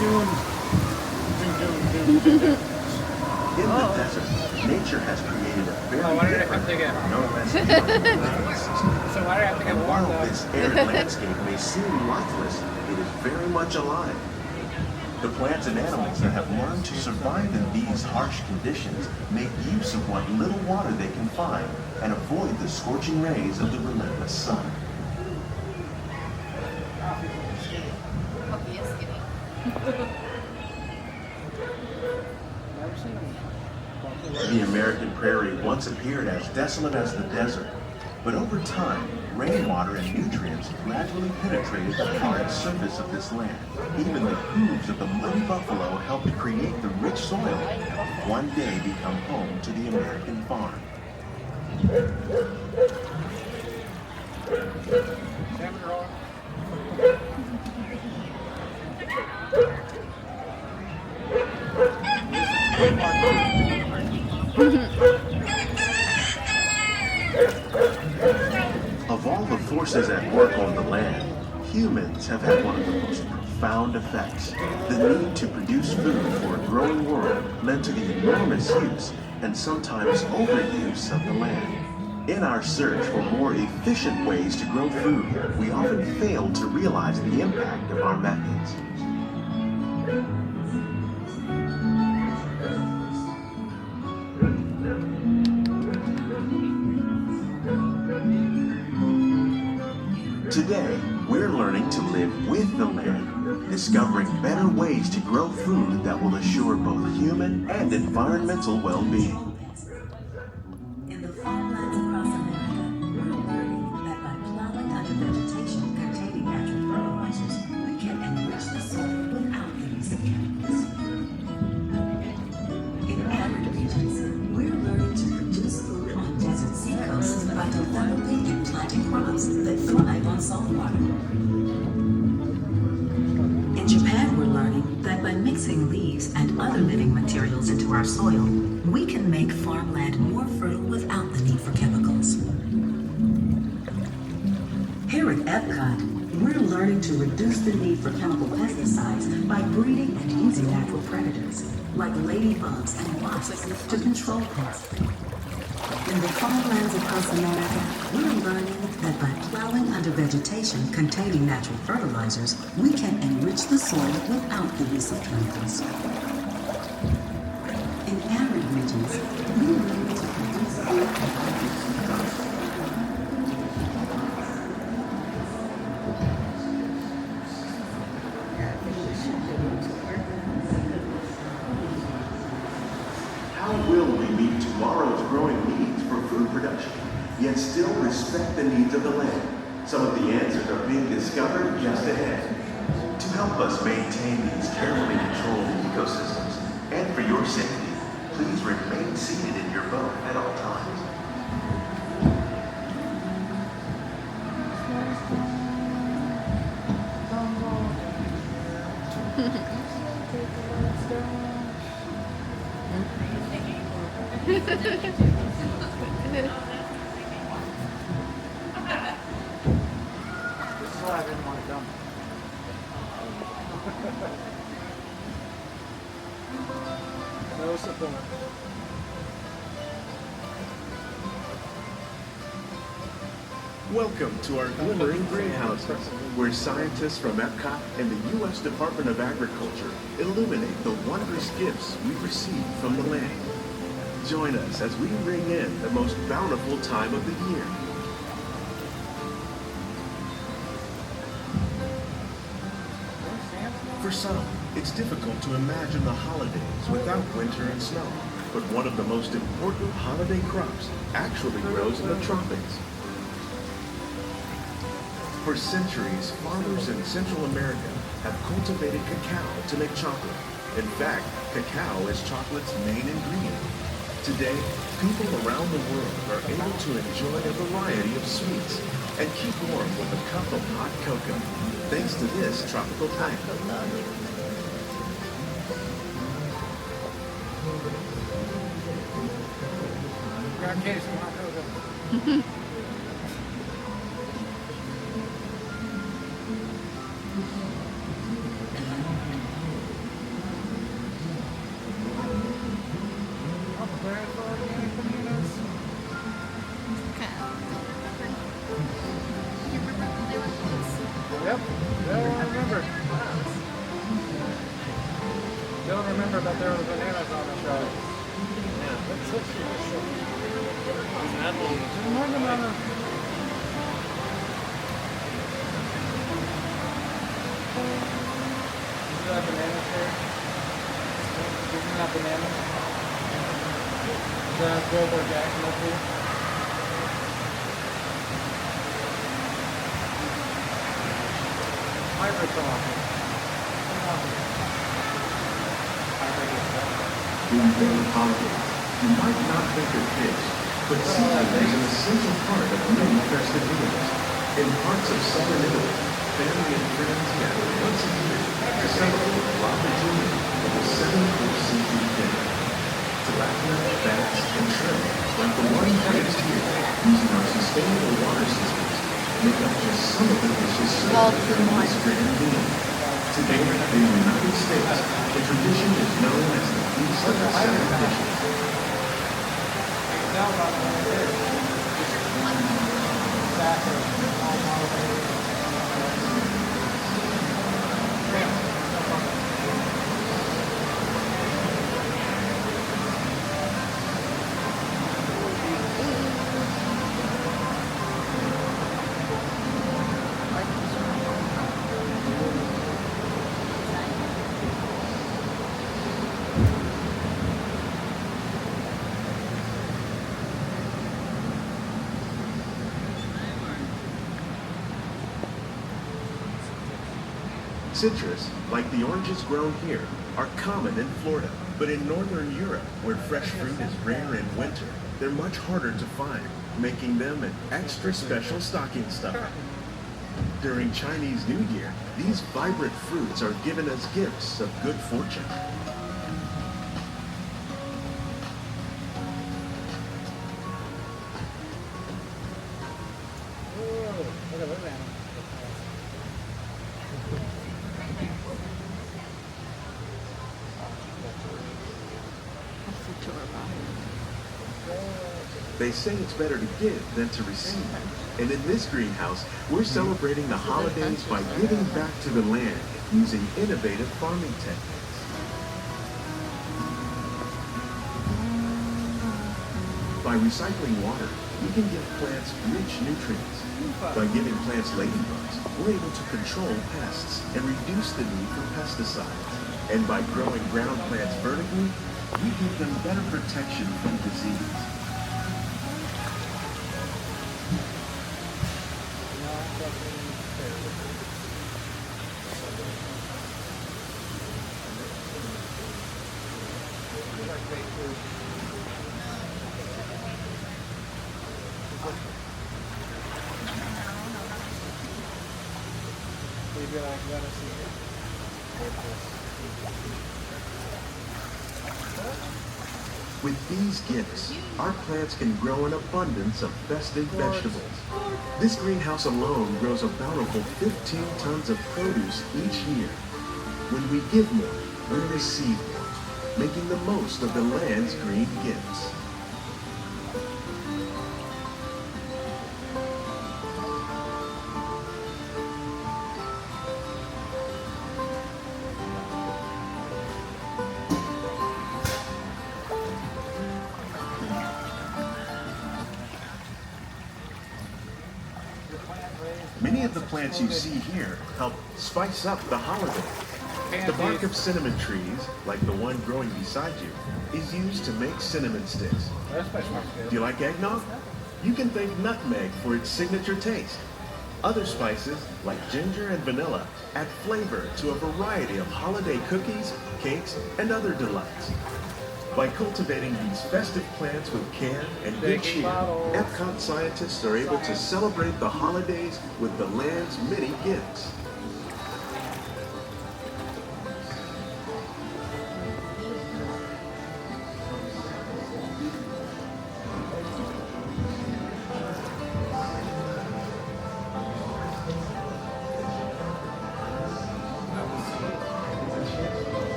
In the desert, nature has created a very different, no less environmental system. And while this arid landscape may seem lifeless, it is very much alive. The plants and animals that have learned to survive in these harsh conditions make use of what little water they can find and avoid the scorching rays of the relentless sun. The American prairie once appeared as desolate as the desert, but over time, rainwater and nutrients gradually penetrated the hard surface of this land. Even the hooves of the muddy buffalo helped create the rich soil that would one day become home to the American farm. Of all the forces at work on the land, humans have had one of the most profound effects. The need to produce food for a growing world led to the enormous use and sometimes overuse of the land. In our search for more efficient ways to grow food, we often fail to realize the impact of our methods. Today, we're learning to live with the land, discovering better ways to grow food that will assure both human and environmental well-being. In the farmlands across America, we're learning that by plowing under vegetation containing natural fertilizers, we can enrich the soil without the use of chemicals. In arid regions, we're learning to produce food on desert seacoasts by developing and planting crops that thrive on salt water. In Japan, we're learning that by mixing leaves and other living materials into our soil, we can make farmland more fertile without the need for chemicals. Here at Epcot, we're learning to reduce the need for chemical pesticides by breeding and using natural predators, like ladybugs and wasps, to control pests. In the farmlands across America, we're learning that by plowing under vegetation containing natural fertilizers, we can enrich the soil without the use of chemicals. In arid regions, we're learning to produce food. How will we meet tomorrow's growing needs for food production, yet still respect the needs of the land? Some of the answers are being discovered just ahead. To help us maintain these carefully controlled ecosystems, and for your safety, please remain seated in your boat at all times. I didn't want it done. No support. Welcome to our Glimmering greenhouses, where scientists from Epcot and the U.S. Department of Agriculture illuminate the wondrous gifts we receive from the land. Join us as we ring in the most bountiful time of the year. For some, it's difficult to imagine the holidays without winter and snow, but one of the most important holiday crops actually grows in the tropics. For centuries, farmers in Central America have cultivated cacao to make chocolate. In fact, cacao is chocolate's main ingredient. Today, people around the world are able to enjoy a variety of sweets and keep warm with a cup of hot cocoa, thanks to this tropical plant. Grab Katie some hot cocoa. remember. Don't remember that there were bananas on the show. Yeah. That's such That one. more banana. Isn't that bananas here? Isn't that bananas? Is that Grover Jack movie? Hybrid talk. In many holidays, you might not think of kids, but seafood is an essential part of many festive meals. In parts of southern Italy, family and friends gather once a year to celebrate the opportunity of a 7-course seafood dinner. Tilapia, bass, and shrimp, like the one raised here, using our sustainable water systems, make up just some of the dishes served during this great meal. Today, in the United States, the tradition is known as the Feast of the Seven Dishes. Citrus, like the oranges grown here, are common in Florida, but in northern Europe, where fresh fruit is rare in winter, they're much harder to find, making them an extra special stocking stuffer. During Chinese New Year, these vibrant fruits are given as gifts of good fortune. Look at that. They say it's better to give than to receive. And in this greenhouse, we're celebrating the holidays by giving back to the land using innovative farming techniques. By recycling water, we can give plants rich nutrients. By giving plants ladybugs, we're able to control pests and reduce the need for pesticides. And by growing ground plants vertically, we give them better protection from disease. With these gifts, our plants can grow an abundance of festive vegetables. This greenhouse alone grows a bountiful 15 tons of produce each year. When we give more, we receive more, making the most of the land's green gifts. Many of the plants you see here help spice up the holiday. The bark of cinnamon trees, like the one growing beside you, is used to make cinnamon sticks. Do you like eggnog? You can thank nutmeg for its signature taste. Other spices, like ginger and vanilla, add flavor to a variety of holiday cookies, cakes, and other delights. By cultivating these festive plants with care and good cheer, Epcot scientists are able to celebrate the holidays with the land's many gifts.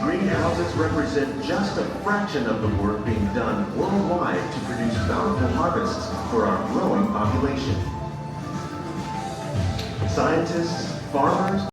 greenhouses represent just a fraction of the work being done worldwide to produce bountiful harvests for our growing population. Scientists, farmers,